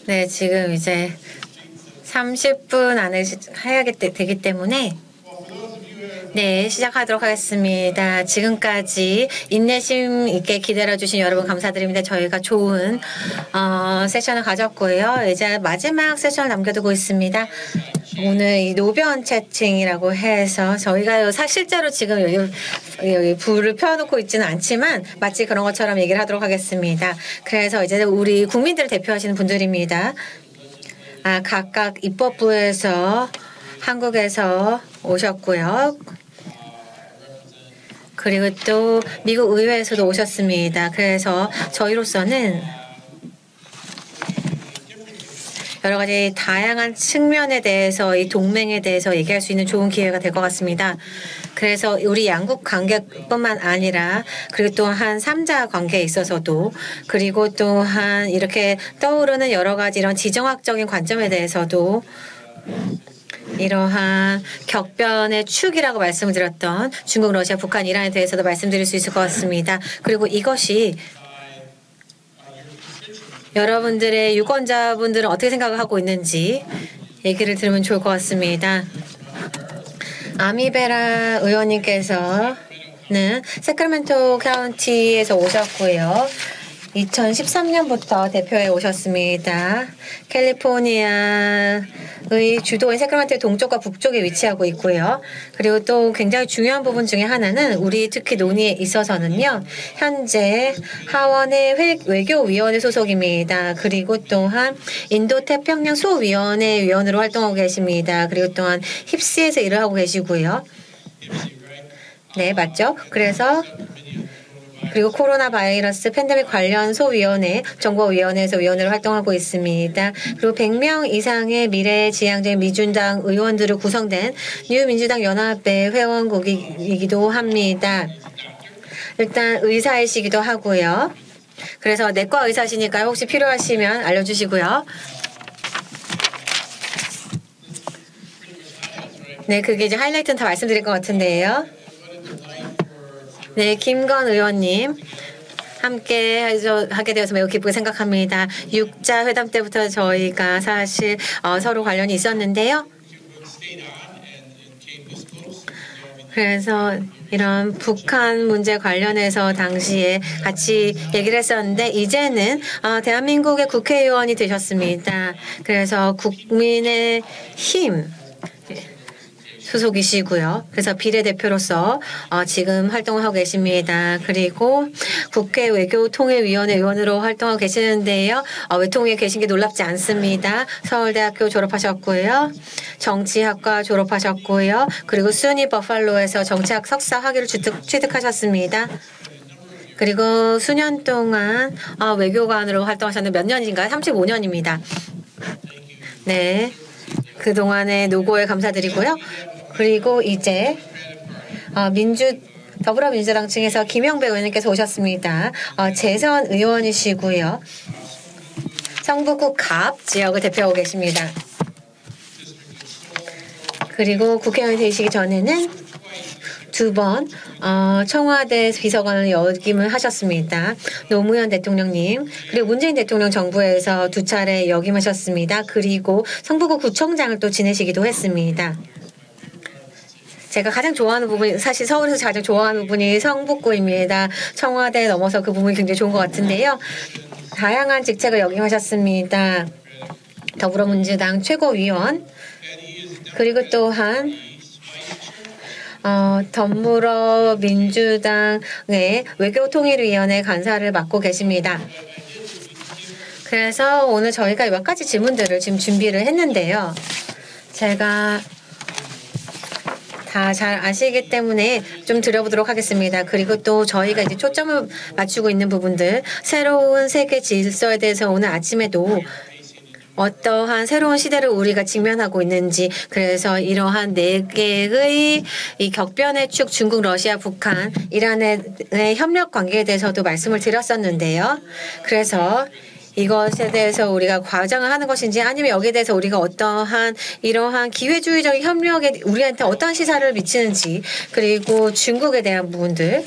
네, 지금 이제 30분 안에 되기 때문에 네, 시작하도록 하겠습니다. 지금까지 인내심 있게 기다려주신 여러분 감사드립니다. 저희가 좋은 세션을 가졌고요. 이제 마지막 세션을 남겨두고 있습니다. 오늘 이 노변 채팅이라고 해서 저희가 실제로 지금 여기 불을 펴놓고 있지는 않지만 마치 그런 것처럼 얘기를 하도록 하겠습니다. 그래서 이제 우리 국민들을 대표하시는 분들입니다. 각각 입법부에서 한국에서 오셨고요. 그리고 또 미국 의회에서도 오셨습니다. 그래서 저희로서는 여러 가지 다양한 측면에 대해서 이 동맹에 대해서 얘기할 수 있는 좋은 기회가 될 것 같습니다. 그래서 우리 양국 관계뿐만 아니라 그리고 또한 3자 관계에 있어서도 그리고 또한 이렇게 떠오르는 여러 가지 이런 지정학적인 관점에 대해서도 이러한 격변의 축이라고 말씀을 드렸던 중국, 러시아, 북한, 이란에 대해서도 말씀드릴 수 있을 것 같습니다. 그리고 이것이 여러분들의 유권자분들은 어떻게 생각을 하고 있는지 얘기를 들으면 좋을 것 같습니다. 아미베라 의원님께서는 세크라멘토 카운티에서 오셨고요. 2013년부터 대표에 오셨습니다. 캘리포니아의 주도인 세크라멘토의 동쪽과 북쪽에 위치하고 있고요. 그리고 또 굉장히 중요한 부분 중에 하나는 우리 특히 논의에 있어서는요. 현재 하원의 외교위원회 소속입니다. 그리고 또한 인도태평양 소위원회 위원으로 활동하고 계십니다. 그리고 또한 힙스에서 일을 하고 계시고요. 네, 맞죠? 그리고 코로나 바이러스 팬데믹 관련 소위원회, 정보위원회에서 위원으로 활동하고 있습니다. 그리고 100명 이상의 미래지향적인 민주당 의원들을 구성된 뉴민주당 연합의 회원국이기도 합니다. 일단 의사이시기도 하고요. 그래서 내과 의사시니까요. 혹시 필요하시면 알려주시고요. 네, 그게 이제 하이라이트는 다 말씀드릴 것 같은데요. 네, 김건 의원님 함께 하게 되어서 매우 기쁘게 생각합니다. 6자 회담 때부터 저희가 사실 서로 관련이 있었는데요. 그래서 이런 북한 문제 관련해서 당시에 같이 얘기를 했었는데 이제는 대한민국의 국회의원이 되셨습니다. 그래서 국민의힘 소속이시고요. 그래서 비례대표로서 지금 활동을 하고 계십니다. 그리고 국회 외교통일위원회 의원으로 활동하고 계시는데요. 외통위에 계신 게 놀랍지 않습니다. 서울대학교 졸업하셨고요. 정치학과 졸업하셨고요. 그리고 수니 버팔로에서 정치학 석사 학위를 취득하셨습니다. 그리고 수년 동안 외교관으로 활동하셨는데 몇 년인가요? 35년입니다. 네. 그동안의 노고에 감사드리고요. 그리고 이제 더불어민주당 측에서 김영배 의원님께서 오셨습니다. 재선 의원이시고요. 성북구 갑 지역을 대표하고 계십니다. 그리고 국회의원이 되시기 전에는 2번 청와대 비서관을 역임을 하셨습니다. 노무현 대통령님 그리고 문재인 대통령 정부에서 2차례 역임하셨습니다. 그리고 성북구 구청장을 또 지내시기도 했습니다. 제가 가장 좋아하는 부분이 사실 서울에서 가장 좋아하는 부분이 성북구입니다. 청와대 넘어서 그 부분이 굉장히 좋은 것 같은데요. 다양한 직책을 역임하셨습니다. 더불어민주당 최고위원 그리고 또한 더불어민주당의 외교통일위원회 간사를 맡고 계십니다. 그래서 오늘 저희가 몇 가지 질문들을 지금 준비를 했는데요. 제가 다 잘 아시기 때문에 좀 드려보도록 하겠습니다. 그리고 또 저희가 이제 초점을 맞추고 있는 부분들, 새로운 세계 질서에 대해서 오늘 아침에도 어떠한 새로운 시대를 우리가 직면하고 있는지, 그래서 이러한 4개의 이 격변의 축, 중국, 러시아, 북한, 이란의 협력 관계에 대해서도 말씀을 드렸었는데요. 그래서 이것에 대해서 우리가 과장을 하는 것인지 아니면 여기에 대해서 우리가 어떠한 이러한 기회주의적인 협력에 우리한테 어떠한 시사를 미치는지, 그리고 중국에 대한 부분들,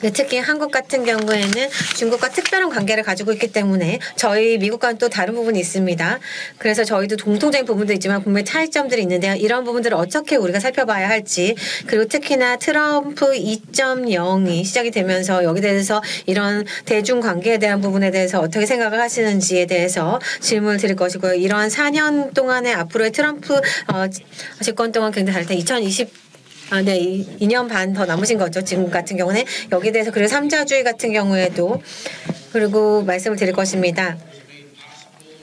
네, 특히 한국 같은 경우에는 중국과 특별한 관계를 가지고 있기 때문에 저희 미국과는 또 다른 부분이 있습니다. 그래서 저희도 공통적인 부분도 있지만 분명히 차이점들이 있는데요. 이런 부분들을 어떻게 우리가 살펴봐야 할지, 그리고 특히나 트럼프 2.0이 시작이 되면서 여기 대해서 이런 대중 관계에 대한 부분에 대해서 어떻게 생각을 하시는지에 대해서 질문을 드릴 것이고요. 이러한 4년 동안의 앞으로의 트럼프 집권 동안 굉장히 다를 때 2년 반 더 남으신 거죠. 지금 같은 경우는 여기에 대해서 그리고 삼자주의 같은 경우에도 그리고 말씀을 드릴 것입니다.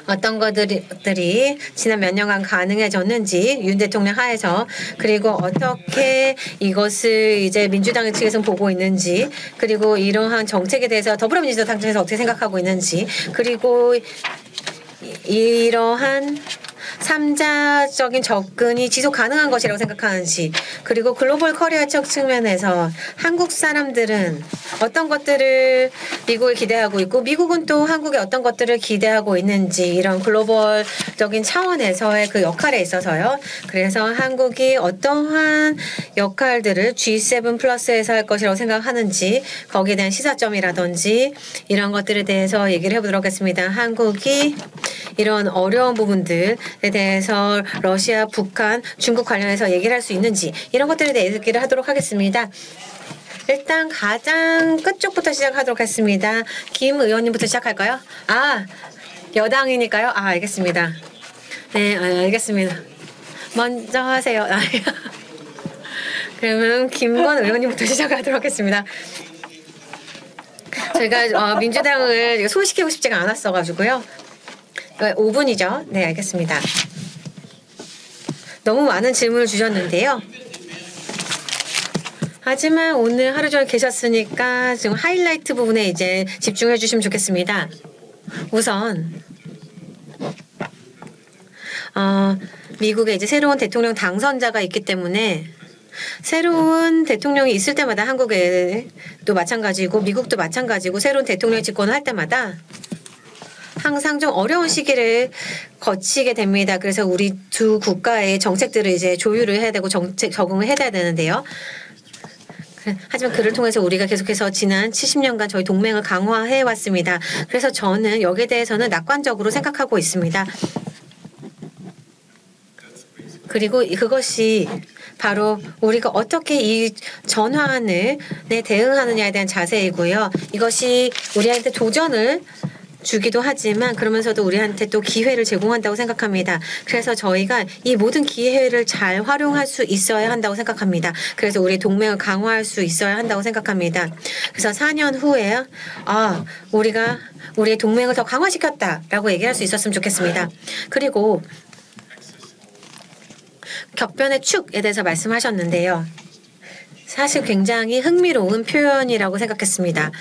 어떤 것들이 지난 몇 년간 가능해졌는지 윤 대통령 하에서 그리고 어떻게 이것을 이제 민주당 측에서 보고 있는지 그리고 이러한 정책에 대해서 더불어민주당 측에서 어떻게 생각하고 있는지 그리고 이러한 3자적인 접근이 지속 가능한 것이라고 생각하는지 그리고 글로벌 커리어 측면에서 한국 사람들은 어떤 것들을 미국을 기대하고 있고 미국은 또 한국에 어떤 것들을 기대하고 있는지 이런 글로벌적인 차원에서의 그 역할에 있어서요. 그래서 한국이 어떠한 역할들을 G7 플러스에서 할 것이라고 생각하는지 거기에 대한 시사점이라든지 이런 것들에 대해서 얘기를 해보도록 하겠습니다. 한국이 이런 어려운 부분들에 대해서 러시아, 북한, 중국 관련해서 얘기를 할 수 있는지 이런 것들에 대해 얘기를 하도록 하겠습니다. 일단 가장 끝쪽부터 시작하도록 하겠습니다. 김 의원님부터 시작할까요? 여당이니까요? 알겠습니다. 네, 알겠습니다. 먼저 하세요. 그러면 김건 의원님부터 시작하도록 하겠습니다. 저희가 민주당을 소개시키고 싶지가 않았어가지고요. 5분이죠. 네, 알겠습니다. 너무 많은 질문을 주셨는데요. 하지만 오늘 하루 종일 계셨으니까 지금 하이라이트 부분에 이제 집중해 주시면 좋겠습니다. 우선 미국에 이제 새로운 대통령 당선자가 있기 때문에 새로운 대통령이 있을 때마다 한국에도 마찬가지고 미국도 마찬가지고 새로운 대통령이 집권을 할 때마다 항상 좀 어려운 시기를 거치게 됩니다. 그래서 우리 두 국가의 정책들을 이제 조율을 해야 되고 정책 적응을 해야 되는데요. 하지만 그를 통해서 우리가 계속해서 지난 70년간 저희 동맹을 강화해 왔습니다. 그래서 저는 여기에 대해서는 낙관적으로 생각하고 있습니다. 그리고 그것이 바로 우리가 어떻게 이 전환을 대응하느냐에 대한 자세이고요. 이것이 우리한테 도전을 주기도 하지만 그러면서도 우리한테 또 기회를 제공한다고 생각합니다. 그래서 저희가 이 모든 기회를 잘 활용할 수 있어야 한다고 생각합니다. 그래서 우리 동맹을 강화할 수 있어야 한다고 생각합니다. 그래서 4년 후에 우리가 우리의 동맹을 더 강화시켰다라고 얘기할 수 있었으면 좋겠습니다. 그리고 격변의 축에 대해서 말씀하셨는데요. 사실 굉장히 흥미로운 표현이라고 생각했습니다.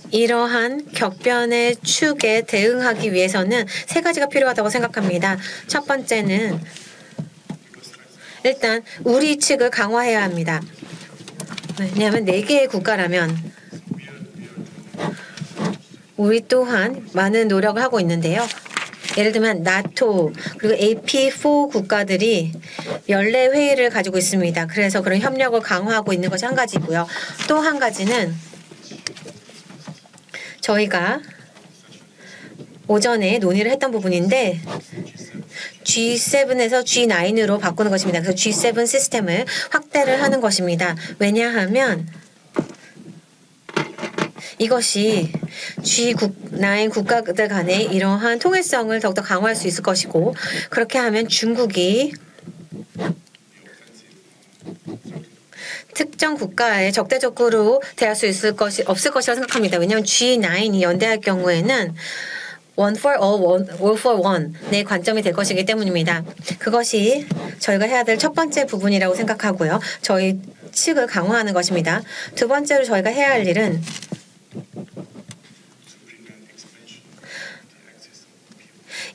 이러한 격변의 축에 대응하기 위해서는 세 가지가 필요하다고 생각합니다. 첫 번째는 일단 우리 측을 강화해야 합니다. 왜냐하면 4개의 국가라면 우리 또한 많은 노력을 하고 있는데요. 예를 들면 나토 그리고 AP4 국가들이 연례 회의를 가지고 있습니다. 그래서 그런 협력을 강화하고 있는 것이 한 가지고요. 또 한 가지는 저희가 오전에 논의를 했던 부분인데 G7에서 G9으로 바꾸는 것입니다. 그래서 G7 시스템을 확대를 하는 것입니다. 왜냐하면 이것이 G9 국가들 간의 이러한 통일성을 더욱더 강화할 수 있을 것이고 그렇게 하면 중국이 특정 국가에 적대적으로 대할 수 없을 것이라고 생각합니다. 왜냐하면 G9이 연대할 경우에는 one for all, all for one의 관점이 될 것이기 때문입니다. 그것이 저희가 해야 될 첫 번째 부분이라고 생각하고요. 저희 측을 강화하는 것입니다. 두 번째로 저희가 해야 할 일은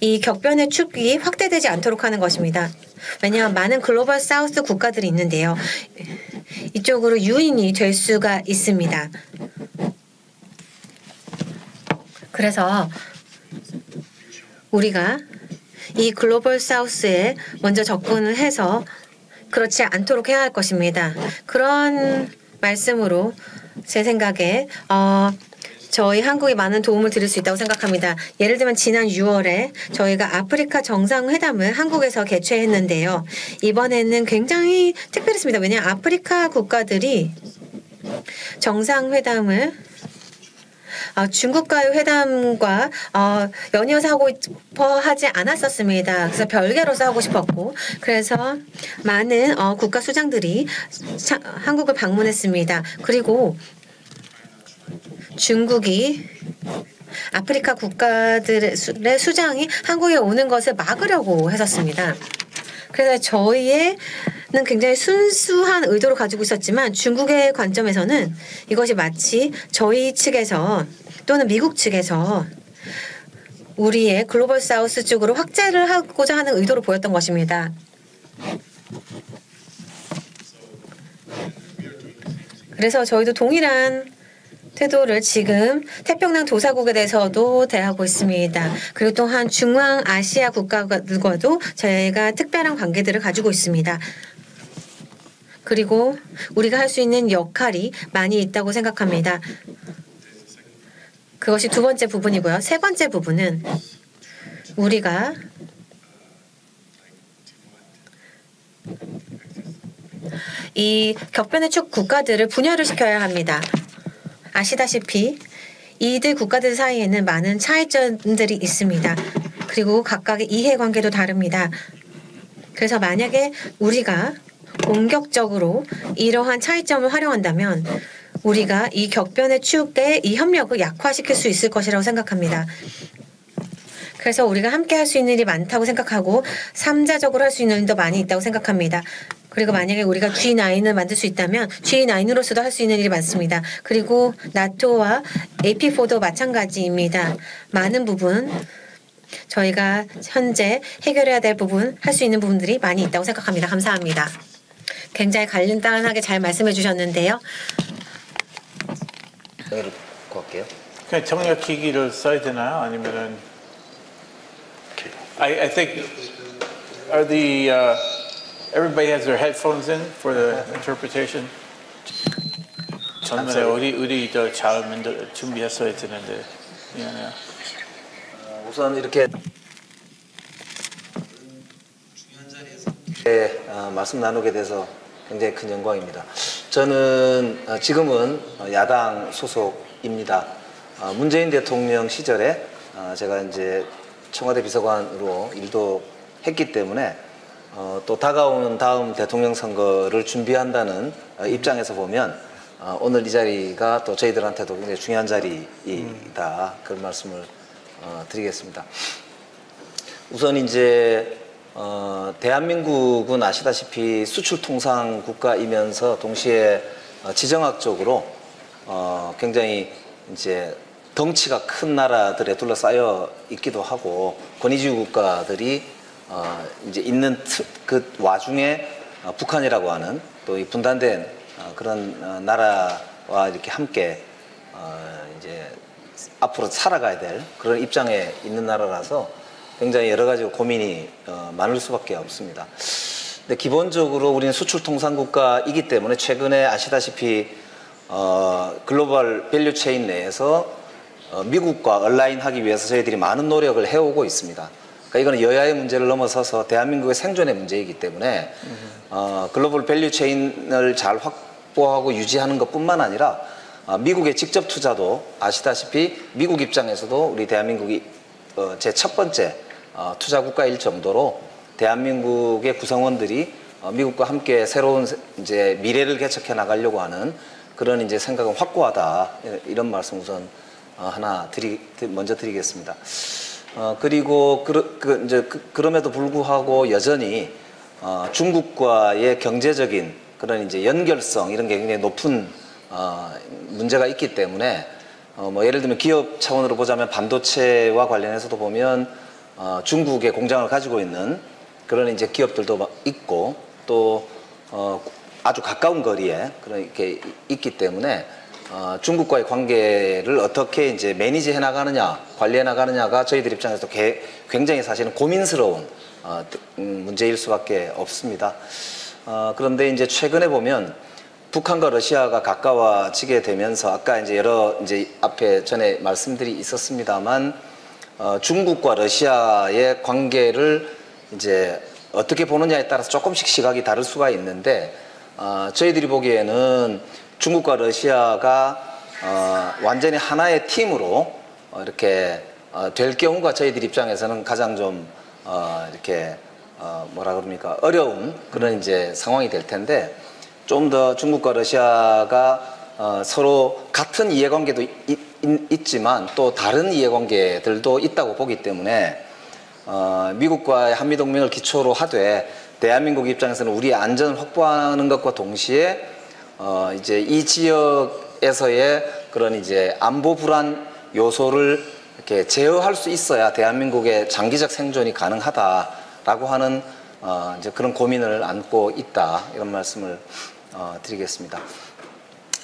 이 격변의 축이 확대되지 않도록 하는 것입니다. 왜냐하면 많은 글로벌 사우스 국가들이 있는데요. 이쪽으로 유인이 될 수가 있습니다. 그래서 우리가 이 글로벌 사우스에 먼저 접근을 해서 그렇지 않도록 해야 할 것입니다. 그런 말씀으로 제 생각에 저희 한국에 많은 도움을 드릴 수 있다고 생각합니다. 예를 들면 지난 6월에 저희가 아프리카 정상회담을 한국에서 개최했는데요. 이번에는 굉장히 특별했습니다. 왜냐하면 아프리카 국가들이 정상회담을 중국과의 회담과 연이어서 하고 싶어 하지 않았었습니다. 그래서 별개로서 하고 싶었고, 그래서 많은 국가 수장들이 한국을 방문했습니다. 그리고 중국이 아프리카 국가들의 수장이 한국에 오는 것을 막으려고 했었습니다. 그래서 저희는 굉장히 순수한 의도를 가지고 있었지만 중국의 관점에서는 이것이 마치 저희 측에서 또는 미국 측에서 우리의 글로벌 사우스 쪽으로 확대를 하고자 하는 의도로 보였던 것입니다. 그래서 저희도 동일한 태도를 지금 태평양 도사국에 대해서도 대하고 있습니다. 그리고 또한 중앙아시아 국가들과도 저희가 특별한 관계들을 가지고 있습니다. 그리고 우리가 할 수 있는 역할이 많이 있다고 생각합니다. 그것이 두 번째 부분이고요. 세 번째 부분은 우리가 이 격변의 축 국가들을 분열을 시켜야 합니다. 아시다시피 이들 국가들 사이에는 많은 차이점들이 있습니다. 그리고 각각의 이해관계도 다릅니다. 그래서 만약에 우리가 공격적으로 이러한 차이점을 활용한다면 우리가 이 격변의 축의 이 협력을 약화시킬 수 있을 것이라고 생각합니다. 그래서 우리가 함께 할 수 있는 일이 많다고 생각하고 3자적으로 할 수 있는 일도 많이 있다고 생각합니다. 그리고 만약에 우리가 G9을 만들 수 있다면 G9으로서도 할 수 있는 일이 많습니다. 그리고 나토와 AP4도 마찬가지입니다. 많은 부분 저희가 현재 해결해야 될 부분, 할 수 있는 부분들이 많이 있다고 생각합니다. 감사합니다. 굉장히 간단하게 잘 말씀해 주셨는데요. 할게요. 그냥 정렬 기기를 써야 되나요? 아니면은 I think are the everybody has their headphones in for the interpretation. 전에 우리 잘 준비했어야 되는데 미안해요. 우선 이렇게 말씀 나누게 돼서 굉장히 큰 영광입니다. 저는 지금은 야당 소속입니다. 문재인 대통령 시절에 제가 이제 청와대 비서관으로 일도 했기 때문에 또 다가오는 다음 대통령 선거를 준비한다는 입장에서 보면 오늘 이 자리가 또 저희들한테도 굉장히 중요한 자리이다, 그런 말씀을 드리겠습니다. 우선 이제 대한민국은 아시다시피 수출통상 국가이면서 동시에 지정학적으로 굉장히 이제 덩치가 큰 나라들에 둘러싸여 있기도 하고 권위주의 국가들이 이제 있는 그 와중에 북한이라고 하는 또 이 분단된 그런 나라와 이렇게 함께 이제 앞으로 살아가야 될 그런 입장에 있는 나라라서 굉장히 여러 가지 고민이 많을 수밖에 없습니다. 근데 기본적으로 우리는 수출통상국가이기 때문에 최근에 아시다시피 글로벌 밸류체인 내에서 미국과 얼라인하기 위해서 저희들이 많은 노력을 해오고 있습니다. 그러니까 이거는 여야의 문제를 넘어서서 대한민국의 생존의 문제이기 때문에 글로벌 밸류체인을 잘 확보하고 유지하는 것뿐만 아니라 미국의 직접 투자도 아시다시피 미국 입장에서도 우리 대한민국이 제 첫 번째 투자 국가일 정도로 대한민국의 구성원들이 미국과 함께 새로운 이제 미래를 개척해 나가려고 하는 그런 이제 생각은 확고하다, 이런 말씀 우선 하나 먼저 드리겠습니다. 그리고 그럼에도 불구하고 여전히 중국과의 경제적인 그런 이제 연결성, 이런 게 굉장히 높은 문제가 있기 때문에 뭐 예를 들면 기업 차원으로 보자면 반도체와 관련해서도 보면 중국에 공장을 가지고 있는 그런 이제 기업들도 있고 또 아주 가까운 거리에 그렇게 있기 때문에 중국과의 관계를 어떻게 이제 매니지해 나가느냐, 관리해 나가느냐가 저희들 입장에서 굉장히 사실은 고민스러운 문제일 수밖에 없습니다. 그런데 이제 최근에 보면 북한과 러시아가 가까워지게 되면서 아까 이제 여러 이제 앞에 전에 말씀들이 있었습니다만 중국과 러시아의 관계를 이제 어떻게 보느냐에 따라서 조금씩 시각이 다를 수가 있는데 저희들이 보기에는 중국과 러시아가 완전히 하나의 팀으로 이렇게 될 경우가 저희들 입장에서는 가장 좀 이렇게 뭐라 그럽니까 어려운 그런 이제 상황이 될 텐데 좀 더 중국과 러시아가 서로 같은 이해관계도 있지만 또 다른 이해관계들도 있다고 보기 때문에 미국과의 한미동맹을 기초로 하되 대한민국 입장에서는 우리의 안전을 확보하는 것과 동시에 이제 이 지역에서의 그런 이제 안보 불안 요소를 이렇게 제어할 수 있어야 대한민국의 장기적 생존이 가능하다라고 하는 이제 그런 고민을 안고 있다 이런 말씀을 드리겠습니다.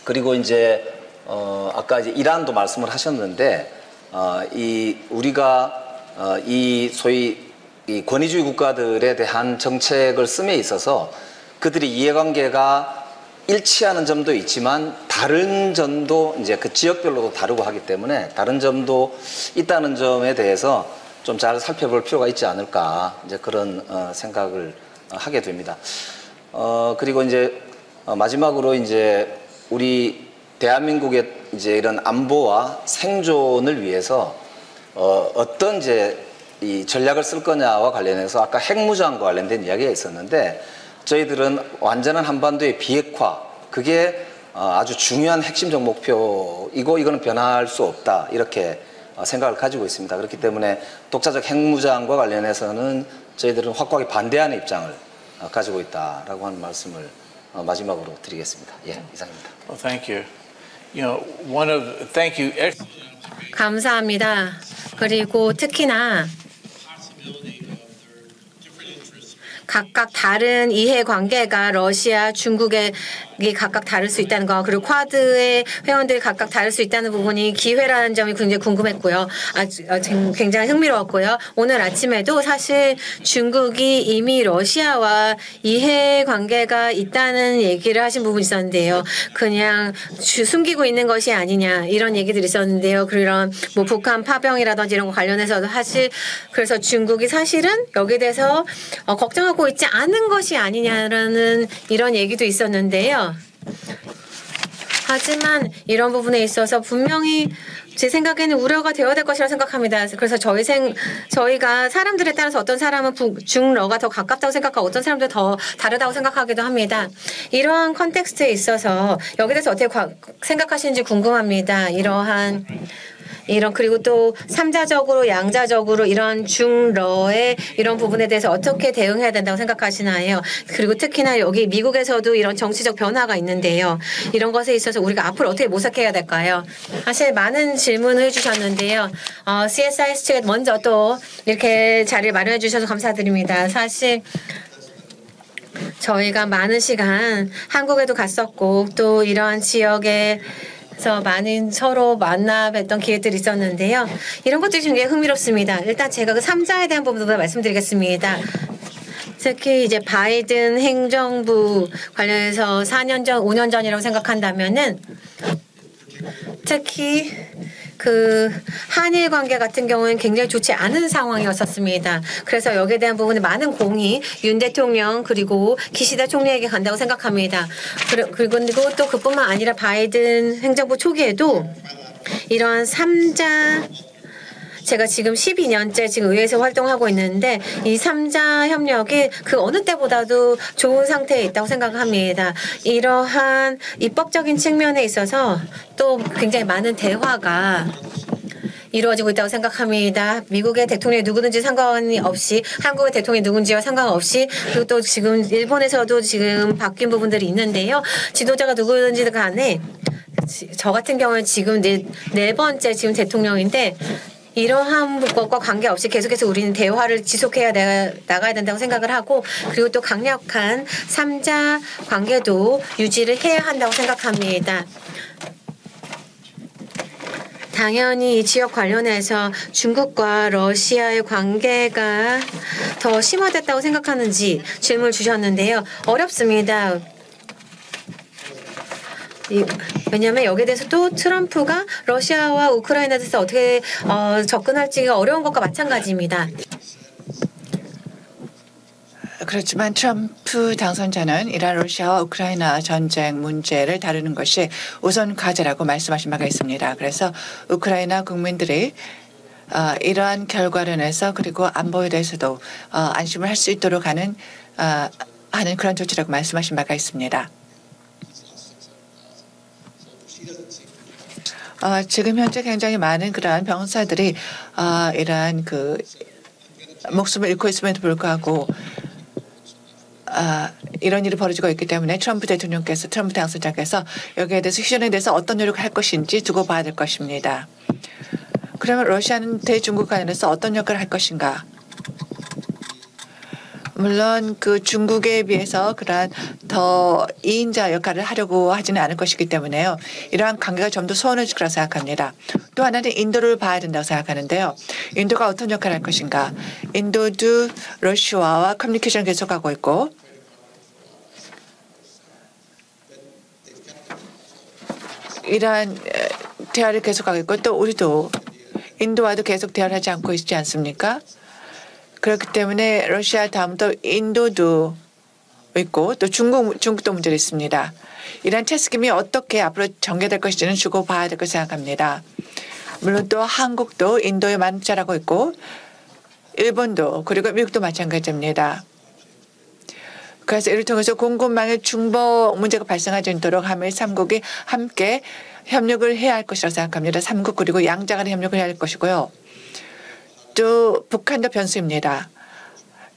그리고 이제 아까 이제 이란도 말씀을 하셨는데 이 우리가 이 소위 이 권위주의 국가들에 대한 정책을 씀에 있어서 그들의 이해관계가 일치하는 점도 있지만 다른 점도 이제 그 지역별로도 다르고 하기 때문에 다른 점도 있다는 점에 대해서 좀 잘 살펴볼 필요가 있지 않을까 이제 그런 생각을 하게 됩니다. 그리고 이제 마지막으로 이제 우리 대한민국의 이제 이런 안보와 생존을 위해서 어떤 이제 이 전략을 쓸 거냐와 관련해서 아까 핵무장과 관련된 이야기가 있었는데 저희들은 완전한 한반도의 비핵화 그게 아주 중요한 핵심적 목표이고 이거는 변할 수 없다 이렇게 생각을 가지고 있습니다. 그렇기 때문에 독자적 핵무장과 관련해서는 저희들은 확고하게 반대하는 입장을 가지고 있다라고 하는 말씀을 마지막으로 드리겠습니다. 예, 이상입니다. Well, thank you. Thank you. 감사합니다. 그리고 특히나 각각 다른 이해관계가 러시아, 중국에 각각 다를 수 있다는 거 그리고 쿼드의 회원들이 각각 다를 수 있다는 부분이 기회라는 점이 굉장히 궁금했고요. 굉장히 흥미로웠고요. 오늘 아침에도 사실 중국이 이미 러시아와 이해관계가 있다는 얘기를 하신 부분이 있었는데요. 그냥 숨기고 있는 것이 아니냐 이런 얘기들이 있었는데요. 그런 뭐 북한 파병이라든지 이런 거 관련해서도 사실 그래서 중국이 사실은 여기에 대해서 걱정하고 있지 않은 것이 아니냐라는 이런 얘기도 있었는데요. 하지만 이런 부분에 있어서 분명히 제 생각에는 우려가 되어야 될 것이라 생각합니다. 그래서 저희가 사람들에 따라서 어떤 사람은 중러가 더 가깝다고 생각하고 어떤 사람들은 더 다르다고 생각하기도 합니다. 이러한 컨텍스트에 있어서 여기에 대해서 어떻게 생각하시는지 궁금합니다. 그리고 또 삼자적으로 양자적으로 이런 중러의 이런 부분에 대해서 어떻게 대응해야 된다고 생각하시나요? 그리고 특히나 여기 미국에서도 이런 정치적 변화가 있는데요. 이런 것에 있어서 우리가 앞으로 어떻게 모색해야 될까요? 사실 많은 질문을 해주셨는데요. CSIS 측에 먼저 또 이렇게 자리를 마련해 주셔서 감사드립니다. 사실 저희가 많은 시간 한국에도 갔었고 또 이러한 지역에 그래서 많은 서로 만나 뵀던 기회들이 있었는데요. 이런 것들이 굉장히 흥미롭습니다. 일단 제가 그 3자에 대한 부분도 말씀드리겠습니다. 특히 이제 바이든 행정부 관련해서 4년 전, 5년 전이라고 생각한다면은 특히 그 한일 관계 같은 경우는 굉장히 좋지 않은 상황이었었습니다. 그래서 여기에 대한 부분에 많은 공이 윤 대통령 그리고 기시다 총리에게 간다고 생각합니다. 그리고 또 그뿐만 아니라 바이든 행정부 초기에도 이런 3자 제가 지금 12년째 지금 의회에서 활동하고 있는데 이 3자 협력이 그 어느 때보다도 좋은 상태에 있다고 생각합니다. 이러한 입법적인 측면에 있어서 또 굉장히 많은 대화가 이루어지고 있다고 생각합니다. 미국의 대통령이 누구든지 상관이 없이 한국의 대통령이 누군지와 상관없이 그리고 또 지금 일본에서도 지금 바뀐 부분들이 있는데요. 지도자가 누구든지 간에 저 같은 경우는 지금 네 번째 지금 대통령인데 이러한 것과 관계없이 계속해서 우리는 대화를 지속해야 나가야 된다고 생각을 하고 그리고 또 강력한 3자 관계도 유지를 해야 한다고 생각합니다. 당연히 이 지역 관련해서 중국과 러시아의 관계가 더 심화됐다고 생각하는지 질문을 주셨는데요. 어렵습니다. 왜냐하면 여기에 대해서 또 트럼프가 러시아와 우크라이나에 대해서 어떻게 접근할지가 어려운 것과 마찬가지입니다. 그렇지만 트럼프 당선자는 이란 러시아와 우크라이나 전쟁 문제를 다루는 것이 우선 과제라고 말씀하신 바가 있습니다. 그래서 우크라이나 국민들이 이러한 결과로 인해서 그리고 안보에 대해서도 안심을 할 수 있도록 하는 그런 조치라고 말씀하신 바가 있습니다. 지금 현재 굉장히 많은 그러한 병사들이 이러한 목숨을 잃고 있음에도 불구하고 이런 일이 벌어지고 있기 때문에 트럼프 당선자께서 여기에 대해서 휴전에 대해서 어떤 노력을 할 것인지 두고 봐야 될 것입니다. 그러면 러시아는 대중국 관련해서 어떤 역할을 할 것인가? 물론 중국에 비해서 그러한 더 이인자 역할을 하려고 하지는 않을 것이기 때문에요. 이러한 관계가 좀 더 소원해질 거라고 생각합니다. 또 하나는 인도를 봐야 된다고 생각하는데요. 인도가 어떤 역할을 할 것인가. 인도도 러시아와 커뮤니케이션을 계속하고 있고 이러한 대화를 계속하고 있고 또 우리도 인도와도 계속 대화를 하지 않고 있지 않습니까? 그렇기 때문에 러시아 다음부터 인도도 있고 또 중국도 문제가 있습니다. 이러한 체스김이 어떻게 앞으로 전개될 것인지는 주고 봐야 될 것을 생각합니다. 물론 또 한국도 인도에 많은 투자를 하고 있고 일본도 그리고 미국도 마찬가지입니다. 그래서 이를 통해서 공급망의 중복 문제가 발생하지 않도록 한미 3국이 함께 협력을 해야 할 것이라고 생각합니다. 3국 그리고 양자간의 협력을 해야 할 것이고요. 또 북한도 변수입니다.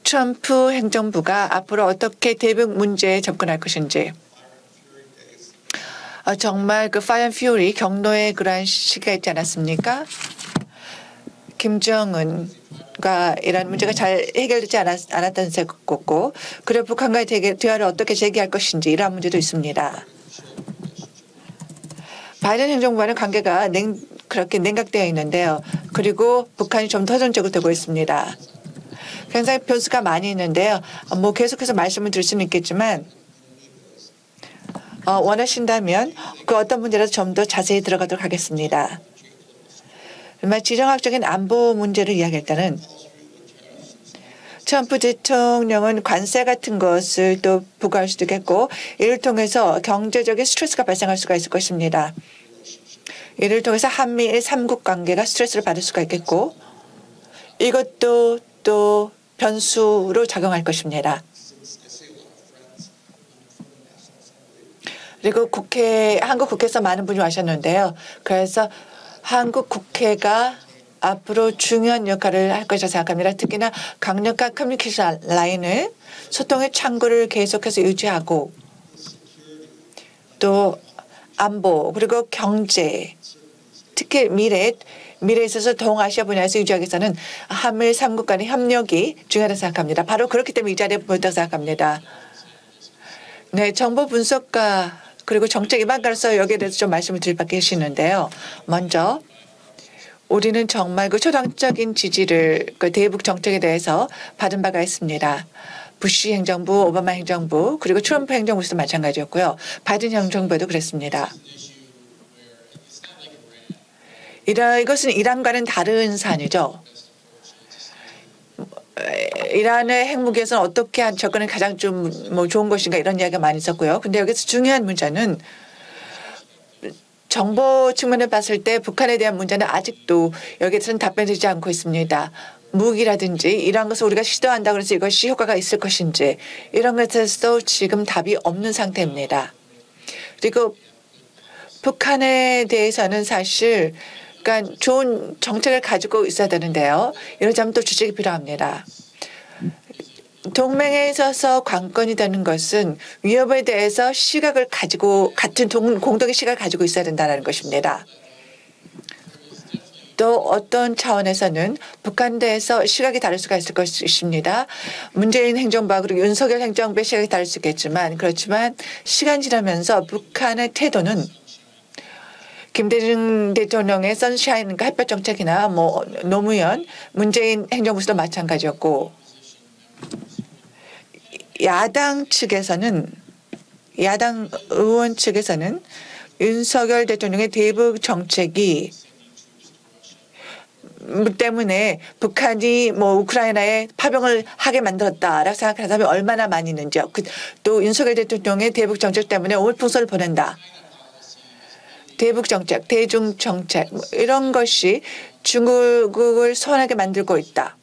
트럼프 행정부가 앞으로 어떻게 대북 문제에 접근할 것인지. 정말 Fire and Fury 경로의 그러한 시기가 있지 않았습니까? 김정은과 이런 문제가 잘 해결되지 않았다는 생각고 그리고 북한과의 대화를 어떻게 재개할 것인지 이러한 문제도 있습니다. 바이든 행정부와는 관계가 그렇게 냉각되어 있는데요. 그리고 북한이 좀 더 전적으로 되고 있습니다. 굉장히 변수가 많이 있는데요. 계속해서 말씀을 드릴 수는 있겠지만 원하신다면 그 어떤 문제라도 좀 더 자세히 들어가도록 하겠습니다. 정말 지정학적인 안보 문제를 이야기할 때는 트럼프 대통령은 관세 같은 것을 또 부과할 수도 있겠고 이를 통해서 경제적인 스트레스가 발생할 수가 있을 것입니다. 이를 통해서 한미일 3국 관계가 스트레스를 받을 수가 있겠고 이것도 또 변수로 작용할 것입니다. 그리고 한국 국회에서 많은 분이 와셨는데요. 그래서 한국 국회가 앞으로 중요한 역할을 할 것이라고 생각합니다. 특히나 강력한 커뮤니케이션 라인을 소통의 창구를 계속해서 유지하고 또 안보 그리고 경제 특히 미래에 있어서 동아시아 분야에서 유지하기 위해서는 한미일 3국 간의 협력이 중요하다고 생각합니다. 바로 그렇기 때문에 이 자리에 모였다고 생각합니다. 네, 정보 분석가 그리고 정책 입안가로서 여기에 대해서 좀 말씀을 드릴 밖에 계시는데요. 먼저 우리는 정말 초당적인 지지를 대북 정책에 대해서 받은 바가 있습니다. 부시 행정부, 오바마 행정부 그리고 트럼프 행정부에서도 마찬가지였고요. 바이든 행정부에도 그랬습니다. 이것은 이란과는 다른 사안이죠. 이란의 핵무기에서는 어떻게 접근이 가장 좀 좋은 것인가 이런 이야기가 많이 있었고요. 근데 여기서 중요한 문제는 정보 측면을 봤을 때 북한에 대한 문제는 아직도 여기에서는 답변되지 않고 있습니다. 무기라든지 이런 것을 우리가 시도한다고 해서 이것이 효과가 있을 것인지 이런 것에서도 지금 답이 없는 상태입니다. 그리고 북한에 대해서는 사실 그러니까 좋은 정책을 가지고 있어야 되는데요. 이러자면 또 주식이 필요합니다. 동맹에 있어서 관건이 되는 것은 위협에 대해서 시각을 가지고 같은 공동의 시각을 가지고 있어야 된다는 것입니다. 또 어떤 차원에서는 북한 대해서 시각이 다를 수가 있을 것입니다. 문재인 행정부와 그리고 윤석열 행정부의 시각이 다를 수 있겠지만 그렇지만 시간 지나면서 북한의 태도는 김대중 대통령의 선샤인 햇볕 정책이나 뭐 노무현 문재인 행정부도 마찬가지였고 야당 의원 측에서는 윤석열 대통령의 대북 정책이 때문에 북한이 뭐 우크라이나에 파병을 하게 만들었다라고 생각하는 사람이 얼마나 많이 있는지요. 또 윤석열 대통령의 대북 정책 때문에 올풍선을 보낸다. 대북 정책, 대중 정책 이런 것이 중국을 소원하게 만들고 있다.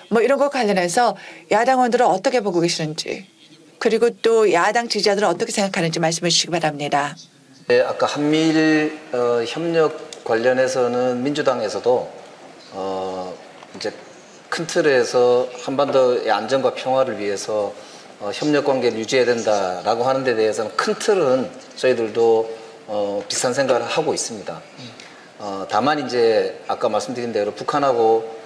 뭐 이런 것 관련해서 야당원들은 어떻게 보고 계시는지 그리고 또 야당 지지자들은 어떻게 생각하는지 말씀해 주시기 바랍니다. 네, 아까 한미일 협력 관련해서는 민주당에서도 이제 큰 틀에서 한반도의 안정과 평화를 위해서 협력 관계를 유지해야 된다라고 하는 데 대해서는 큰 틀은 저희들도 비슷한 생각을 하고 있습니다. 다만 이제 아까 말씀드린 대로 북한하고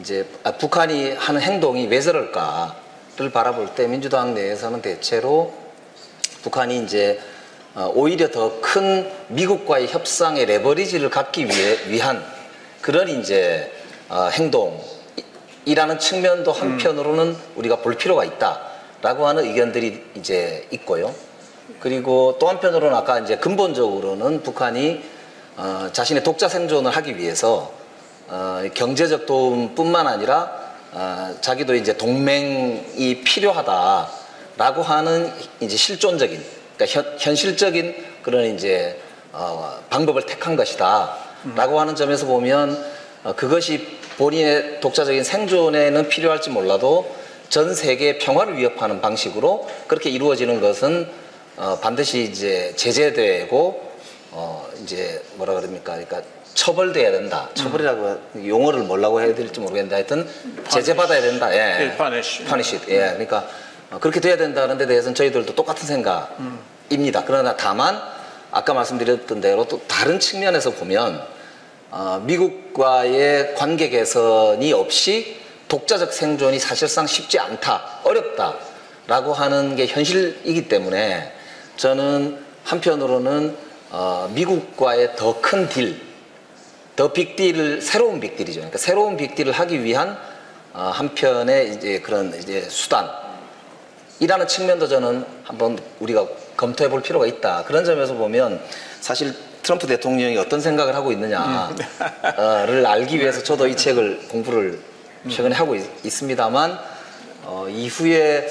이제 북한이 하는 행동이 왜 저럴까를 바라볼 때 민주당 내에서는 대체로 북한이 이제 오히려 더 큰 미국과의 협상의 레버리지를 갖기 위한 그런 이제 행동이라는 측면도 한편으로는 우리가 볼 필요가 있다라고 하는 의견들이 이제 있고요. 그리고 또 한편으로는 아까 이제 근본적으로는 북한이 자신의 독자 생존을 하기 위해서 경제적 도움뿐만 아니라 자기도 이제 동맹이 필요하다라고 하는 이제 실존적인, 그러니까 현실적인 그런 이제 방법을 택한 것이다라고 하는 점에서 보면 그것이 본인의 독자적인 생존에는 필요할지 몰라도 전 세계 평화를 위협하는 방식으로 그렇게 이루어지는 것은 반드시 이제 제재되고 이제 뭐라 그럽니까? 그러니까 처벌돼야 된다. 처벌이라고 용어를 뭐라고 해야 될지 모르겠는데 하여튼 제재받아야 된다. 예. punish it. 예. 그러니까 그렇게 돼야 된다는 데 대해서는 저희들도 똑같은 생각입니다. 그러나 다만 아까 말씀드렸던 대로 또 다른 측면에서 보면 미국과의 관계 개선이 없이 독자적 생존이 사실상 쉽지 않다, 어렵다라고 하는 게 현실이기 때문에 저는 한편으로는 미국과의 더 큰 딜, 더 빅딜을 새로운 빅딜이죠. 그러니까 새로운 빅딜을 하기 위한 한편의 이제 그런 이제 수단이라는 측면도 저는 한번 우리가 검토해 볼 필요가 있다. 그런 점에서 보면 사실 트럼프 대통령이 어떤 생각을 하고 있느냐를 알기 위해서 저도 이 책을 공부를 최근에 하고 있습니다만 이후에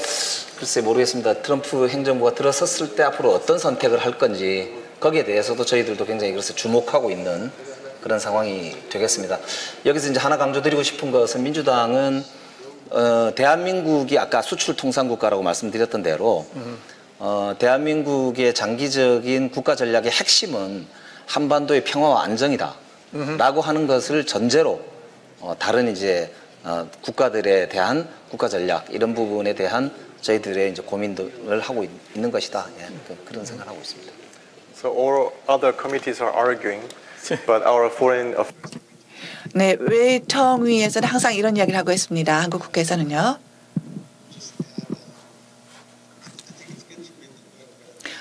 글쎄 모르겠습니다. 트럼프 행정부가 들어섰을 때 앞으로 어떤 선택을 할 건지 거기에 대해서도 저희들도 굉장히 그래서 주목하고 있는 그런 상황이 되겠습니다. 여기서 이제 하나 강조드리고 싶은 것은 민주당은 대한민국이 아까 수출통상국가라고 말씀드렸던 대로 대한민국의 장기적인 국가 전략의 핵심은 한반도의 평화와 안정이다 라고 하는 것을 전제로 다른 이제 국가들에 대한 국가 전략 이런 부분에 대한 저희들의 이제 고민들을 하고 있는 것이다. 예, 그런 생각을 하고 있습니다. So all other committees are arguing, but our foreign 네, 외통위에서는 항상 이런 이야기를 하고 있습니다. 한국 국회에서는요.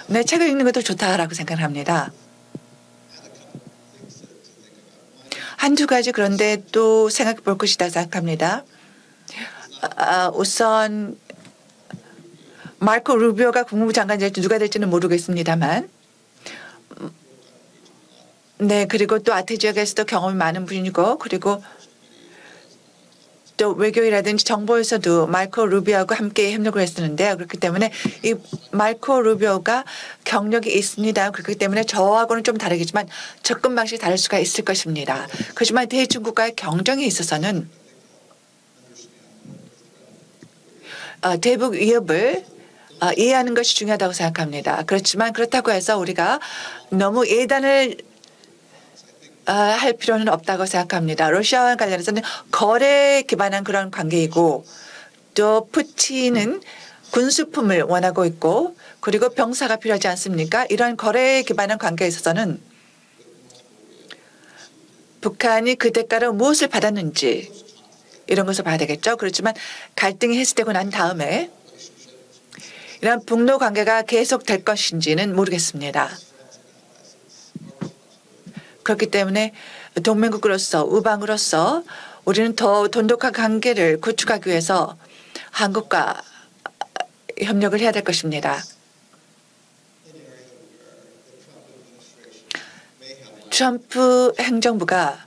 네, 책을 읽는 것도 좋다라고 생각을 합니다. 한두 가지 그런데 또 생각해 볼 것이다 생각합니다. 우선 마르코 루비오가 국무부 장관이 될지 누가 될지는 모르겠습니다만 네, 그리고 또 아태 지역에서도 경험이 많은 분이고 그리고 또 외교이라든지 정보에서도 마르코 루비오하고 함께 협력을 했었는데요. 그렇기 때문에 이 마르코 루비오가 경력이 있습니다. 그렇기 때문에 저하고는 좀 다르겠지만 접근 방식이 다를 수가 있을 것입니다. 그렇지만 대중국과의 경쟁에 있어서는 대북 위협을 이해하는 것이 중요하다고 생각합니다. 그렇지만 그렇다고 해서 우리가 너무 예단을 할 필요는 없다고 생각합니다. 러시아와 관련해서는 거래에 기반한 그런 관계이고 또 푸틴은 군수품을 원하고 있고 그리고 병사가 필요하지 않습니까? 이런 거래에 기반한 관계에 있어서는 북한이 그 대가로 무엇을 받았는지 이런 것을 봐야 되겠죠. 그렇지만 갈등이 해소되고 난 다음에 이런 북러 관계가 계속될 것인지는 모르겠습니다. 그렇기 때문에 동맹국으로서 우방으로서 우리는 더 돈독한 관계를 구축하기 위해서 한국과 협력을 해야 될 것입니다. 트럼프 행정부가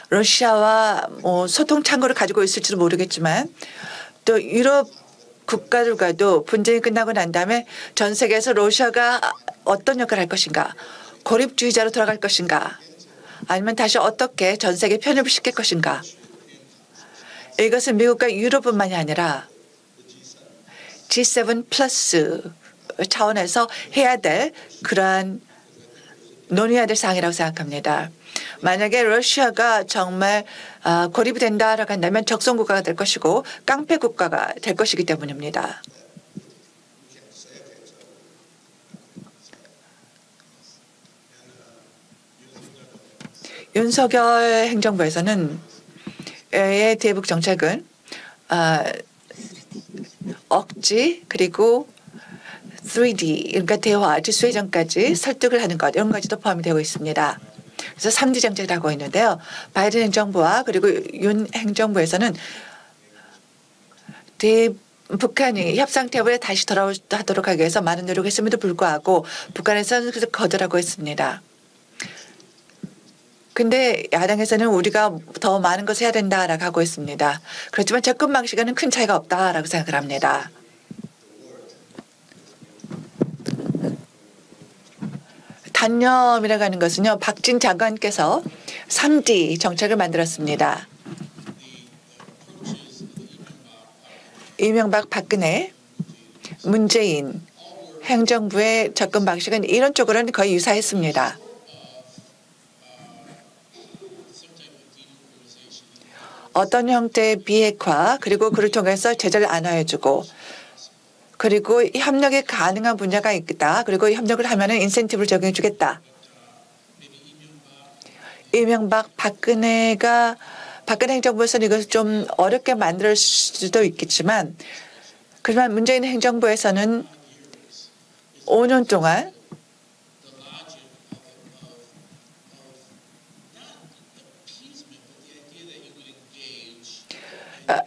러시아와 소통 창구를 가지고 있을지도 모르겠지만 또 유럽 국가들과도 분쟁이 끝나고 난 다음에 전 세계에서 러시아가 어떤 역할을 할 것인가, 고립주의자로 돌아갈 것인가, 아니면 다시 어떻게 전 세계 편입을 시킬 것인가. 이것은 미국과 유럽뿐만이 아니라 G7 플러스 차원에서 해야 될 그러한 논의해야 될 사항이라고 생각합니다. 만약에 러시아가 정말 고립이 된다라고 한다면 적성국가가 될 것이고 깡패 국가가 될 것이기 때문입니다. 윤석열 행정부에서는 의 대북 정책은 억지 그리고 3D 그러니까 대화, 디스웨전까지 설득을 하는 것 이런 가지도 포함이 되고 있습니다. 그래서 3D 정책을 하고 있는데요. 바이든 행정부와 그리고 윤 행정부에서는 북한이 협상 테이블에 다시 돌아오도록 하기 위해서 많은 노력을 했음에도 불구하고 북한에서는 그래서 거절하고 있습니다. 근데 야당에서는 우리가 더 많은 것을 해야 된다라고 하고 있습니다. 그렇지만 접근 방식에는 큰 차이가 없다라고 생각을 합니다. 단념이라고 하는 것은요. 박진 장관께서 3D 정책을 만들었습니다. 이명박, 박근혜, 문재인 행정부의 접근 방식은 이런 쪽으로는 거의 유사했습니다. 어떤 형태의 비핵화 그리고 그를 통해서 제재를 완화해주고 그리고 협력이 가능한 분야가 있다. 그리고 협력을 하면은 인센티브를 적용해 주겠다. 이명박 박근혜 행정부에서는 이것을 좀 어렵게 만들 수도 있겠지만 그렇지만 문재인 행정부에서는 5년 동안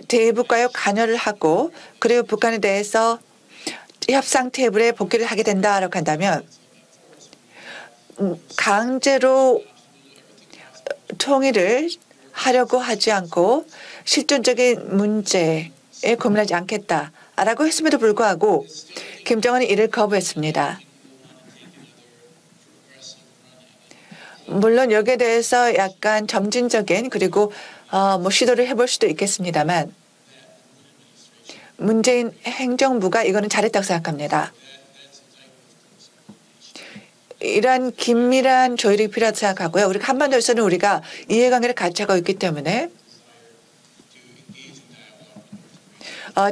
대북과의 관여를 하고 그리고 북한에 대해서 협상 테이블에 복귀를 하게 된다라고 한다면 강제로 통일을 하려고 하지 않고 실존적인 문제에 고민하지 않겠다라고 했음에도 불구하고 김정은이 이를 거부했습니다. 물론 여기에 대해서 약간 점진적인 그리고 시도를 해볼 수도 있겠습니다만 문재인 행정부가 이거는 잘했다고 생각합니다. 이러한 긴밀한 조율이 필요하다고 생각하고요. 우리가 한반도에서는 우리가 이해관계를 같이 하고 있기 때문에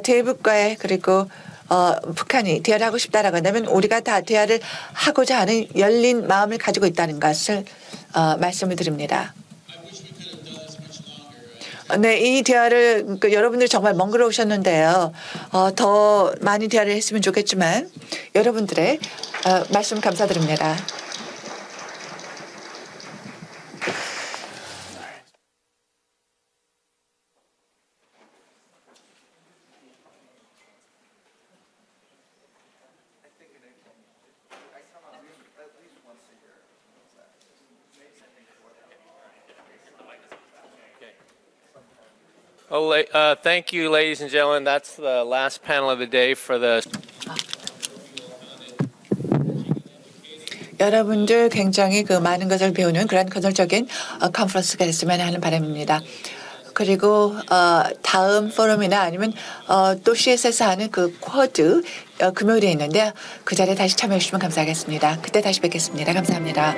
대북과의 그리고 북한이 대화를 하고 싶다라고 한다면 우리가 다 대화를 하고자 하는 열린 마음을 가지고 있다는 것을 말씀을 드립니다. 네, 이 대화를 여러분들이 정말 먼 길 오셨는데요. 더 많이 대화를 했으면 좋겠지만 여러분들의 말씀 감사드립니다. Thank you, ladies and gentlemen. That's the last panel of the day for the. 여러분들 굉장히 많은 것을 배우는 그런 건설적인 컨퍼런스가 됐으면 하는 바람입니다. 그리고 다음 포럼이나 아니면 또 CS에서 하는 그 쿼드 금요일에 있는데 그 자리에 다시 참여해 주시면 감사하겠습니다. 그때 다시 뵙겠습니다. 감사합니다.